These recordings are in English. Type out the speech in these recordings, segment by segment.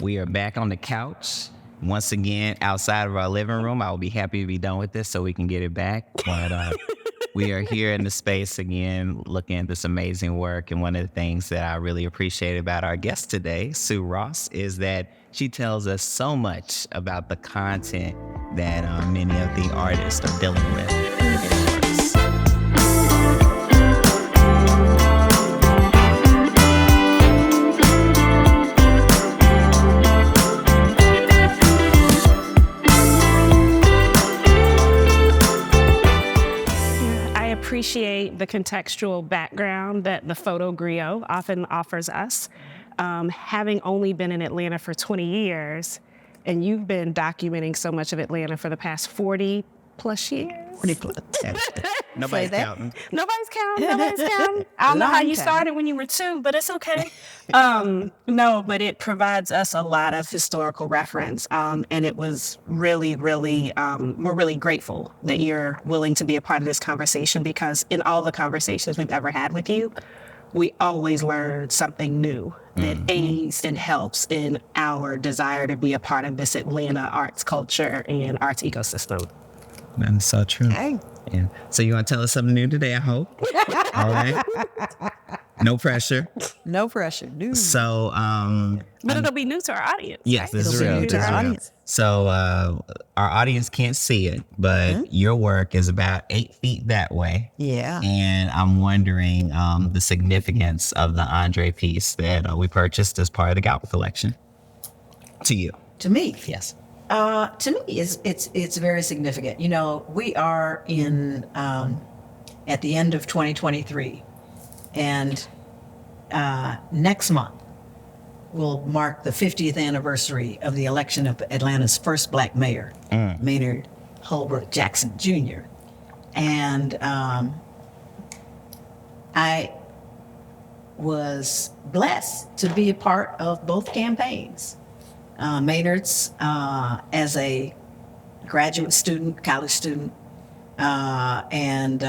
We are back on the couch. Once again, outside of our living room. I will be happy to be done with this so we can get it back. But we are here in the space again, looking at this amazing work. And one of the things that I really appreciate about our guest today, Sue Ross, is that she tells us so much about the content that many of the artists are dealing with in their works. Appreciate the contextual background that the PhotoGriot often offers us. Having only been in Atlanta for 20 years, and you've been documenting so much of Atlanta for the past 40 plus years. 40 plus. Nobody's counting. Nobody's counting. I don't know how you started when you were 2, but it's okay. No, but it provides us a lot of historical reference. And it was really, really, we're really grateful that you're willing to be a part of this conversation, because in all the conversations we've ever had with you, we always learn something new that aids and helps in our desire to be a part of this Atlanta arts culture and arts ecosystem. That is so true. Hey. Yeah. So you want to tell us something new today, I hope? All right. No pressure. No pressure. No. So, But it'll be new to our audience. yes, right? this is It'll be real. new to This is our real. audience. So our audience can't see it, but your work is about 8 feet that way. Yeah. And I'm wondering the significance of the Andre piece that we purchased as part of the Galbreaths collection. To you. To me, Yes. to me, it's very significant. You know, we are in at the end of 2023, and next month will mark the 50th anniversary of the election of Atlanta's first Black mayor, Maynard Holbrook Jackson Jr. And I was blessed to be a part of both campaigns. Maynard's as a graduate student, college student, and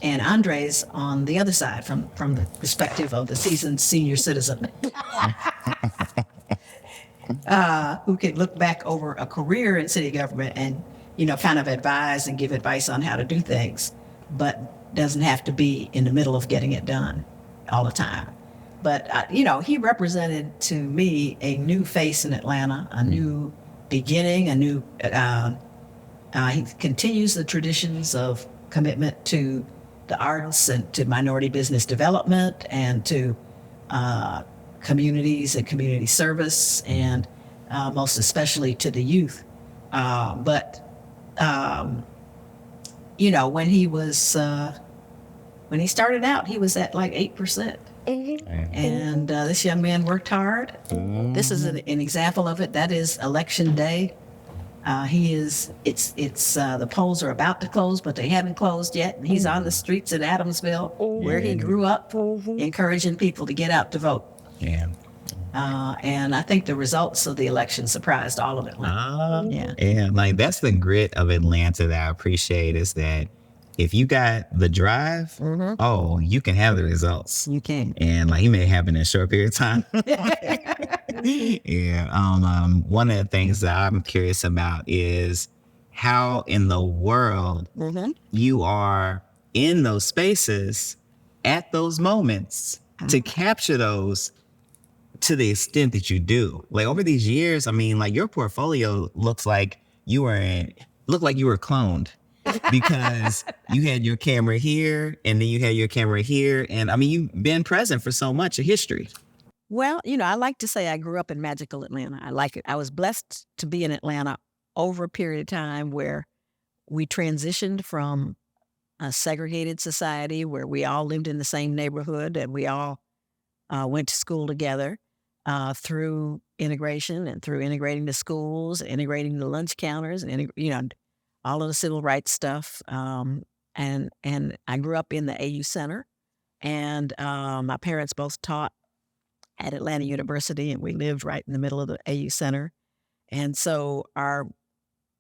Andre's on the other side from the perspective of the seasoned senior citizen who can look back over a career in city government and, you know, kind of advise and give advice on how to do things, but doesn't have to be in the middle of getting it done all the time. But, you know, he represented to me a new face in Atlanta, a new beginning, a new, he continues the traditions of commitment to the arts and to minority business development and to communities and community service, and most especially to the youth. But you know, when he started out, he was at like 8%. And this young man worked hard. This is an example of it. That is election day. The polls are about to close, but they haven't closed yet. And he's on the streets in Adamsville, where he grew up, encouraging people to get out to vote. Yeah. And I think the results of the election surprised all of Atlanta. And like, that's the grit of Atlanta that I appreciate, is that if you got the drive, oh, you can have the results. You can. And like, it may happen in a short period of time. One of the things that I'm curious about is how in the world you are in those spaces at those moments to capture those to the extent that you do. Like, over these years, I mean, like, your portfolio looks like you were cloned. Because you had your camera here, and then you had your camera here. And I mean, you've been present for so much of history. Well, you know, I like to say I grew up in magical Atlanta. I like it. I was blessed to be in Atlanta over a period of time where we transitioned from a segregated society where we all lived in the same neighborhood and we all went to school together through integration and through integrating the schools, integrating the lunch counters, and, you know, all of the civil rights stuff. And I grew up in the AU Center, and my parents both taught at Atlanta University, and we lived right in the middle of the AU Center. And so our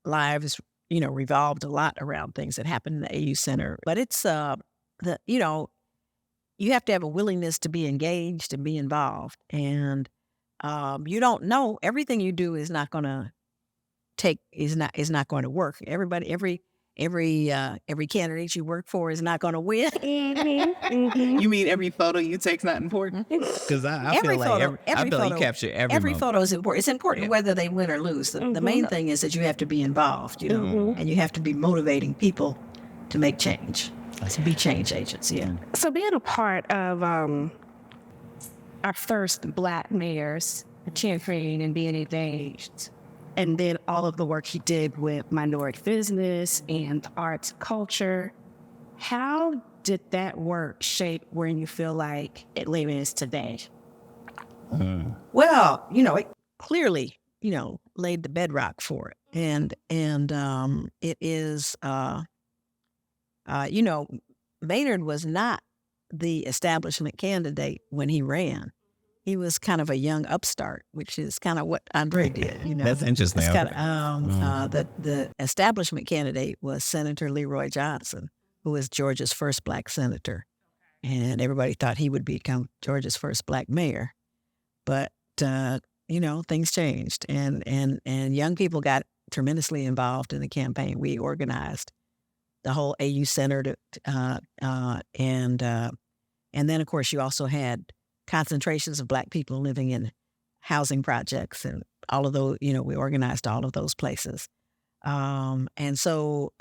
lives, you know, revolved a lot around things that happened in the AU Center. But it's, you know, you have to have a willingness to be engaged and be involved. And You don't know. Everything you do is not going to going to work. Every candidate you work for is not going to win. You mean every photo you take's not important? Because I feel like you capture every moment. Photo is important. It's important whether they win or lose. The main thing is that you have to be involved, and you have to be motivating people to make change, to be change agents. Yeah. So being a part of our first Black mayor's campaign and being engaged, and then all of the work he did with minority business and arts and culture, how did that work shape where you feel like Atlanta is today? Well, it clearly, laid the bedrock for it. And it is, Maynard was not the establishment candidate when he ran. He was kind of a young upstart, which is kind of what Andre did. That's interesting. It's kind of, the establishment candidate was Senator Leroy Johnson, who was Georgia's first Black senator, and everybody thought he would become Georgia's first Black mayor. But things changed, and young people got tremendously involved in the campaign. We organized the whole AU Center, and then of course you also had concentrations of Black people living in housing projects and all of those, we organized all of those places. And so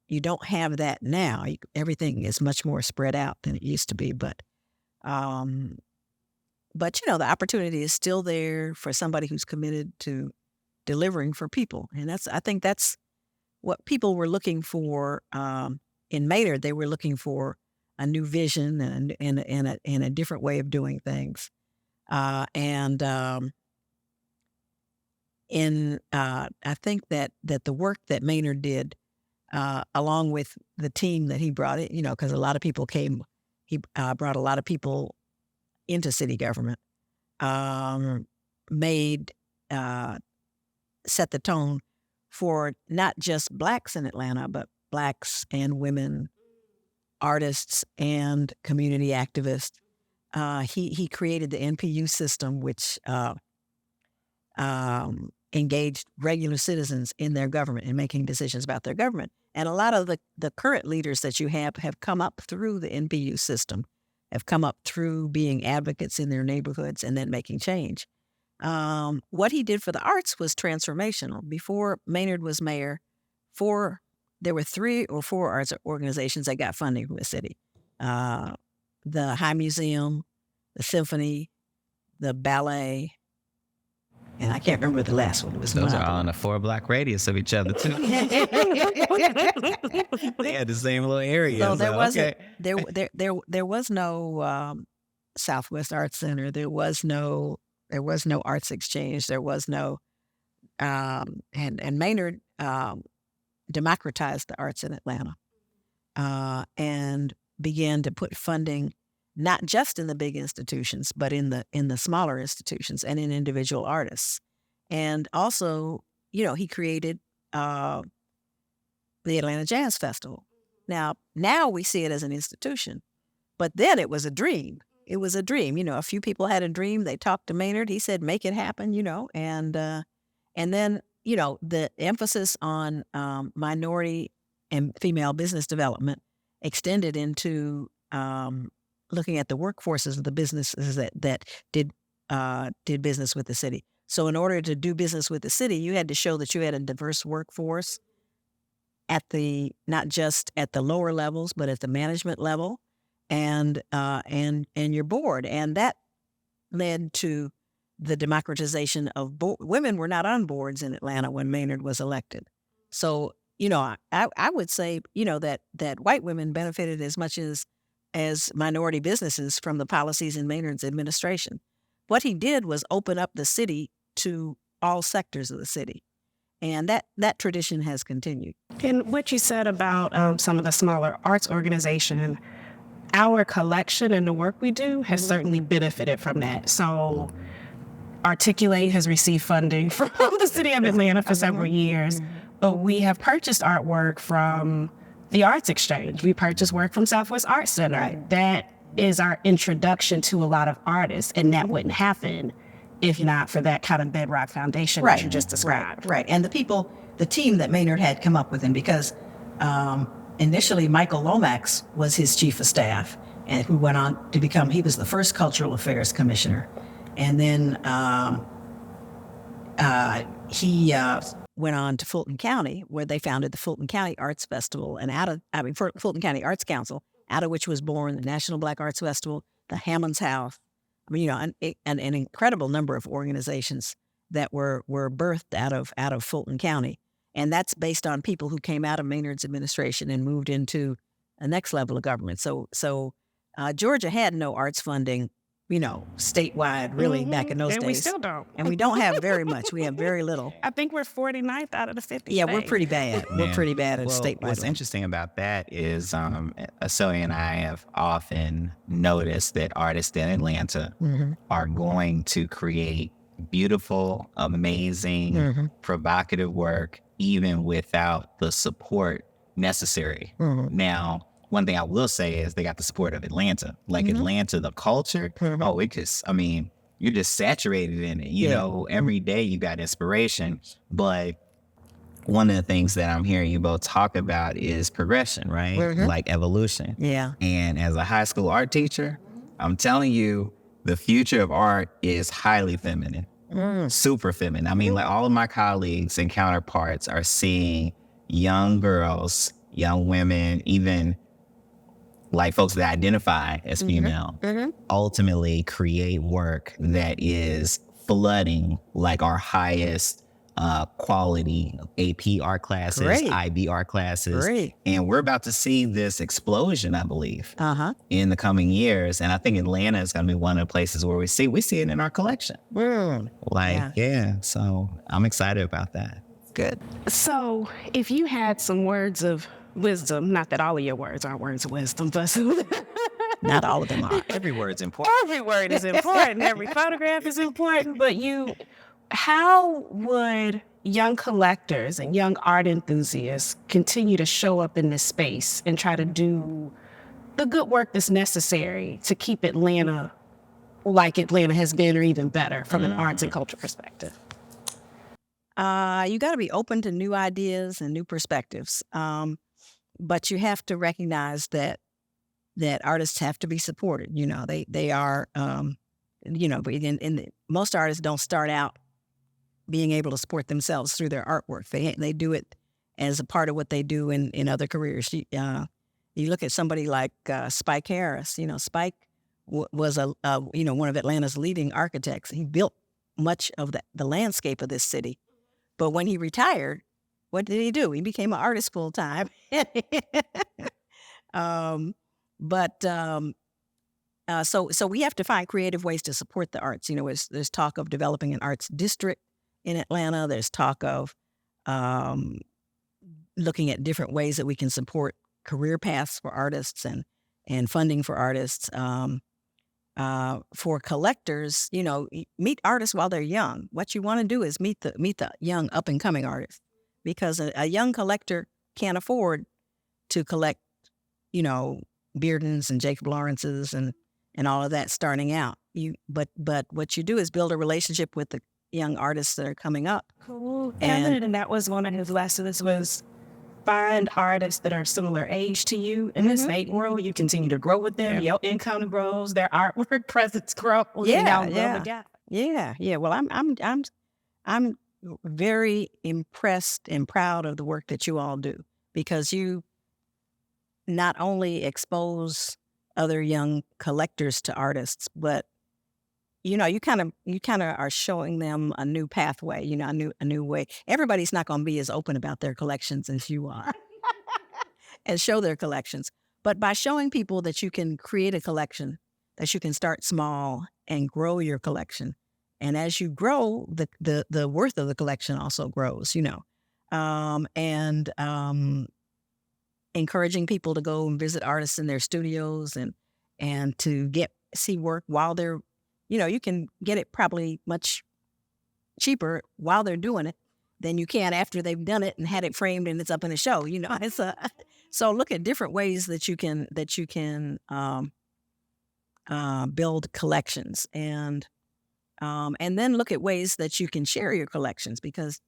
you don't have that now. Everything is much more spread out than it used to be. But the opportunity is still there for somebody who's committed to delivering for people. And I think that's what people were looking for in Maynard. They were looking for a new vision and a different way of doing things. I think that the work that Maynard did, along with the team that he brought in, because a lot of people came, he brought a lot of people into city government, set the tone for not just Blacks in Atlanta, but Blacks and women, artists and community activists. He created the NPU system, which engaged regular citizens in their government and making decisions about their government. And a lot of the current leaders that you have come up through the NPU system, have come up through being advocates in their neighborhoods and then making change. What he did for the arts was transformational. Before Maynard was mayor, there were 3 or 4 arts organizations that got funding from the city. The High Museum, the Symphony, the Ballet, and I can't remember the last one. It was Those are all on a 4-block radius of each other, too. They had the same little area. So there was no Southwest Arts Center. There was no Arts Exchange. There was no, and Maynard democratized the arts in Atlanta, and began to put funding not just in the big institutions, but in the smaller institutions and in individual artists. And also, he created the Atlanta Jazz Festival. Now we see it as an institution, but then it was a dream. It was a dream. A few people had a dream. They talked to Maynard. He said, "Make it happen." And then the emphasis on minority and female business development extended into looking at the workforces of the businesses that did business with the city. So in order to do business with the city, you had to show that you had a diverse workforce not just at the lower levels, but at the management level and your board. And that led to the democratization of women were not on boards in Atlanta when Maynard was elected. So, I would say, that white women benefited as much as minority businesses from the policies in Maynard's administration. What he did was open up the city to all sectors of the city. And that tradition has continued. And what you said about some of the smaller arts organizations, our collection and the work we do has certainly benefited from that. So Articulate has received funding from the city of Atlanta for several years, but we have purchased artwork from the Arts Exchange. We purchased work from Southwest Art Center. Right. That is our introduction to a lot of artists, and that wouldn't happen if not for that kind of bedrock foundation that you just described. Right. And the team that Maynard had come up with him, because initially Michael Lomax was his chief of staff, and who went on to become, he was the first cultural affairs commissioner. And then he went on to Fulton County, where they founded the Fulton County Arts Festival, and Fulton County Arts Council, out of which was born the National Black Arts Festival, the Hammond's House. I mean, an incredible number of organizations that were birthed out of Fulton County, and that's based on people who came out of Maynard's administration and moved into a next level of government. So Georgia had no arts funding, statewide, really, back in those days. And we still don't. And we don't have very much. We have very little. I think we're 49th out of the 50 Yeah, states. we're pretty bad. We're pretty bad at statewide. What's interesting about that is Celia and I have often noticed that artists in Atlanta are going to create beautiful, amazing, provocative work, even without the support necessary. Now, one thing I will say is they got the support of Atlanta. Like Atlanta, the culture, you're just saturated in it. You know, every day you got inspiration. But one of the things that I'm hearing you both talk about is progression, right? Like evolution. Yeah. And as a high school art teacher, I'm telling you, the future of art is highly feminine, super feminine. I mean, like all of my colleagues and counterparts are seeing young girls, young women, even like folks that identify as female, ultimately create work that is flooding like our highest quality AP art classes, IB art classes. And we're about to see this explosion, I believe, in the coming years. And I think Atlanta is going to be one of the places where we see it in our collection. So I'm excited about that. Good. So if you had some words of wisdom, not that all of your words are words of wisdom, but not all of them are. Every word's important. Every word is important. Every photograph is important. But how would young collectors and young art enthusiasts continue to show up in this space and try to do the good work that's necessary to keep Atlanta like Atlanta has been, or even better from an arts and culture perspective? You got to be open to new ideas and new perspectives. But you have to recognize that artists have to be supported. They are, most artists don't start out being able to support themselves through their artwork. They do it as a part of what they do in other careers. You look at somebody like Spike Harris. Spike was one of Atlanta's leading architects. He built much of the landscape of this city. But when he retired, what did he do? He became an artist full time. So we have to find creative ways to support the arts. There's talk of developing an arts district in Atlanta. There's talk of looking at different ways that we can support career paths for artists and funding for artists. For collectors, meet artists while they're young. What you want to do is meet the young up and coming artists, because a young collector can't afford to collect, Beardens and Jacob Lawrences and all of that starting out. But what you do is build a relationship with the young artists that are coming up. Cool. And that was one of his lessons, was find artists that are similar age to you in this late world. You continue to grow with them. Your income grows. Their artwork presence grows. Yeah. Well, I'm very impressed and proud of the work that you all do, because you not only expose other young collectors to artists, but you kind of are showing them a new pathway, a new way. Everybody's not going to be as open about their collections as you are and show their collections. But by showing people that you can create a collection, that you can start small and grow your collection. And as you grow, the worth of the collection also grows, and encouraging people to go and visit artists in their studios and to see work while they're, you can get it probably much cheaper while they're doing it than you can after they've done it and had it framed and it's up in a show. So look at different ways that you can build collections. And And then look at ways that you can share your collections because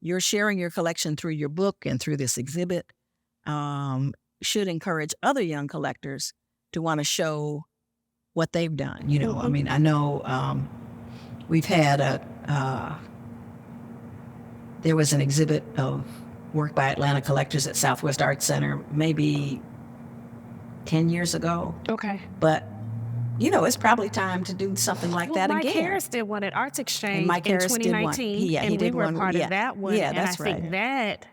you're sharing your collection through your book and through this exhibit should encourage other young collectors to want to show what they've done. You know, I mean, I know we've had there was an exhibit of work by Atlanta collectors at Southwest Arts Center maybe 10 years ago. Okay. But you know, it's probably time to do something like that Mike again. Harris did one at Arts Exchange Mike in Harris did one. 2019, He and did we were one. part of that one. Yeah, and that's I right. think that,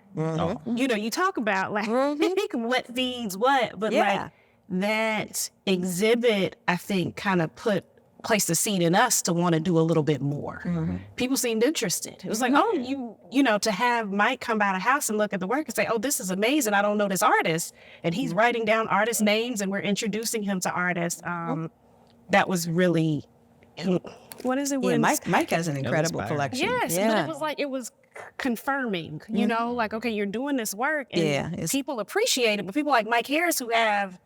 you know, you talk about like what feeds what, but like that exhibit, I think, kind of placed a seed in us to want to do a little bit more. People seemed interested. It was like, oh, you know, to have Mike come by the house and look at the work and say, oh, this is amazing. I don't know this artist. And he's writing down artist names and we're introducing him to artists. That was really, what is it? Yeah, Mike has an incredible collection. Yes, but it was confirming, you know, like, okay, you're doing this work and people appreciate it, but people like Mike Harris who have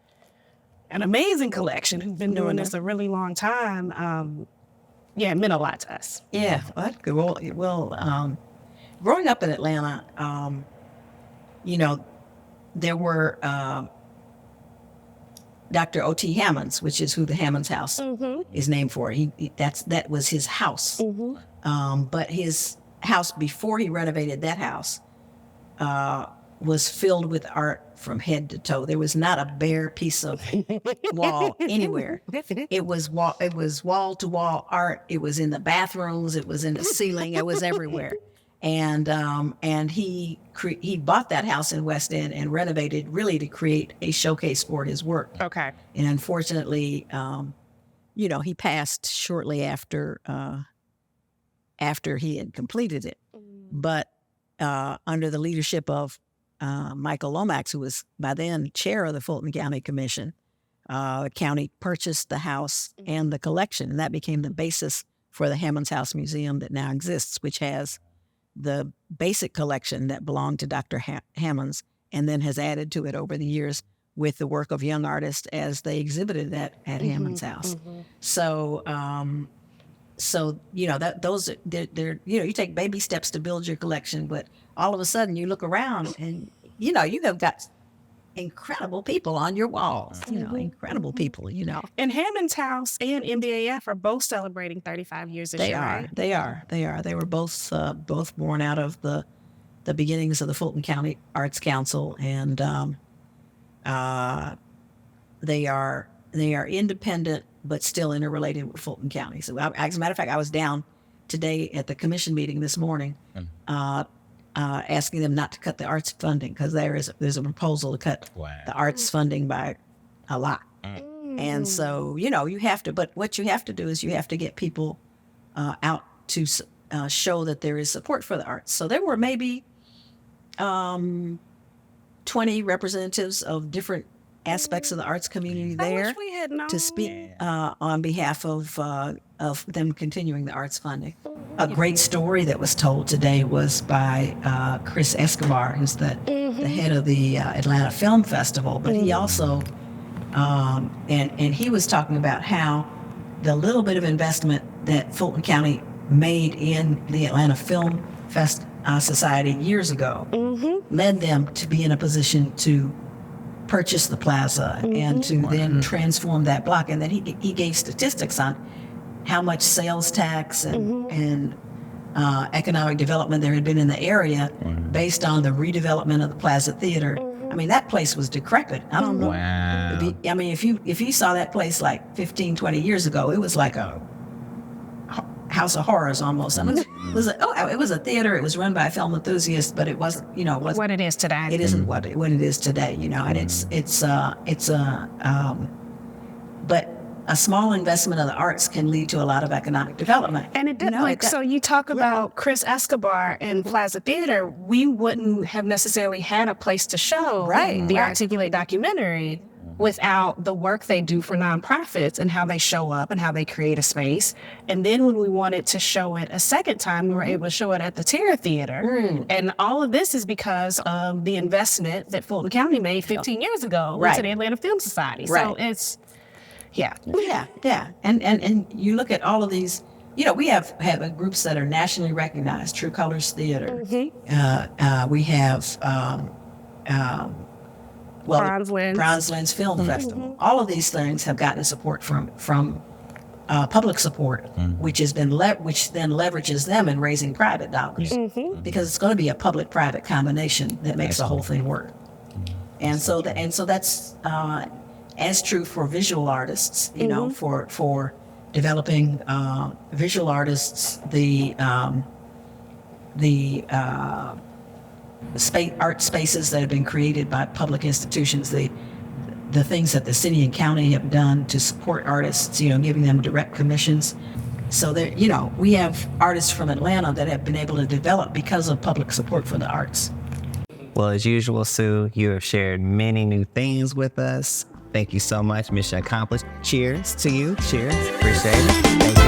an amazing collection, who've been doing this a really long time, it meant a lot to us. Yeah, well, that's good. Well, growing up in Atlanta, you know, there were Dr. O.T. Hammonds, which is who the Hammonds House is named for. That was his house. But his house, before he renovated that house, was filled with art from head to toe. There was not a bare piece of wall anywhere. It was wall to wall art. It was in the bathrooms. It was in the ceiling. It was everywhere. And he bought that house in West End and renovated really to create a showcase for his work. Okay. And unfortunately, you know, he passed shortly after he had completed it. But under the leadership of Michael Lomax, who was by then chair of the Fulton County Commission, the county purchased the house and the collection, and that became the basis for the Hammonds House Museum that now exists, which has the basic collection that belonged to Dr. Hammonds and then has added to it over the years with the work of young artists as they exhibited at Hammonds House. So, you know, they're you know, you take baby steps to build your collection, but all of a sudden you look around and, you know, you have got incredible people on your walls, you know, incredible people, you know. And Hammonds House and MDAF are both celebrating 35 years this year, right? They are. They were both born out of the beginnings of the Fulton County Arts Council, and they are independent but still interrelated with Fulton County. So, as a matter of fact, I was down today at the commission meeting this morning, asking them not to cut the arts funding because there's a proposal to cut the arts funding by a lot. And so, you know, you have to, but what you have to do is you have to get people out to show that there is support for the arts. So there were maybe 20 representatives of different aspects of the arts community there to speak on behalf of them continuing the arts funding. A great story that was told today was by Chris Escobar, who's the head of the Atlanta Film Festival, but he also, and he was talking about how the little bit of investment that Fulton County made in the Atlanta Film Society years ago led them to be in a position to purchase the plaza and to then transform that block. And then he gave statistics on how much sales tax and economic development there had been in the area based on the redevelopment of the Plaza Theater. I mean, that place was decrepit. I don't know. Wow. I mean, if you saw that place like 15, 20 years ago, it was like a house of horrors almost. I mean, it was a theater. It was run by a film enthusiast, but it wasn't, you know, what it is today. It isn't what it is today, you know. And but a small investment of the arts can lead to a lot of economic development. And it did. So you talk about Chris Escobar and Plaza Theater. We wouldn't have necessarily had a place to show the Articulate documentary without the work they do for nonprofits and how they show up and how they create a space. And then when we wanted to show it a second time, we were able to show it at the Terra Theater. And all of this is because of the investment that Fulton County made 15 years ago into the Atlanta Film Society. So it's, And you look at all of these we have groups that are nationally recognized. True Colors Theater. We have Bronze Lens Film Festival. All of these things have gotten support from public support, which then leverages them in raising private dollars, because it's going to be a public-private combination that makes the whole thing work. And so that's as true for visual artists. For developing visual artists, the art spaces that have been created by public institutions, the things that the city and county have done to support artists, giving them direct commissions. So there, we have artists from Atlanta that have been able to develop because of public support for the arts. Well, as usual, Sue, you have shared many new things with us. Thank you so much. Mission accomplished. Cheers to you. Cheers. Appreciate it. Thank you.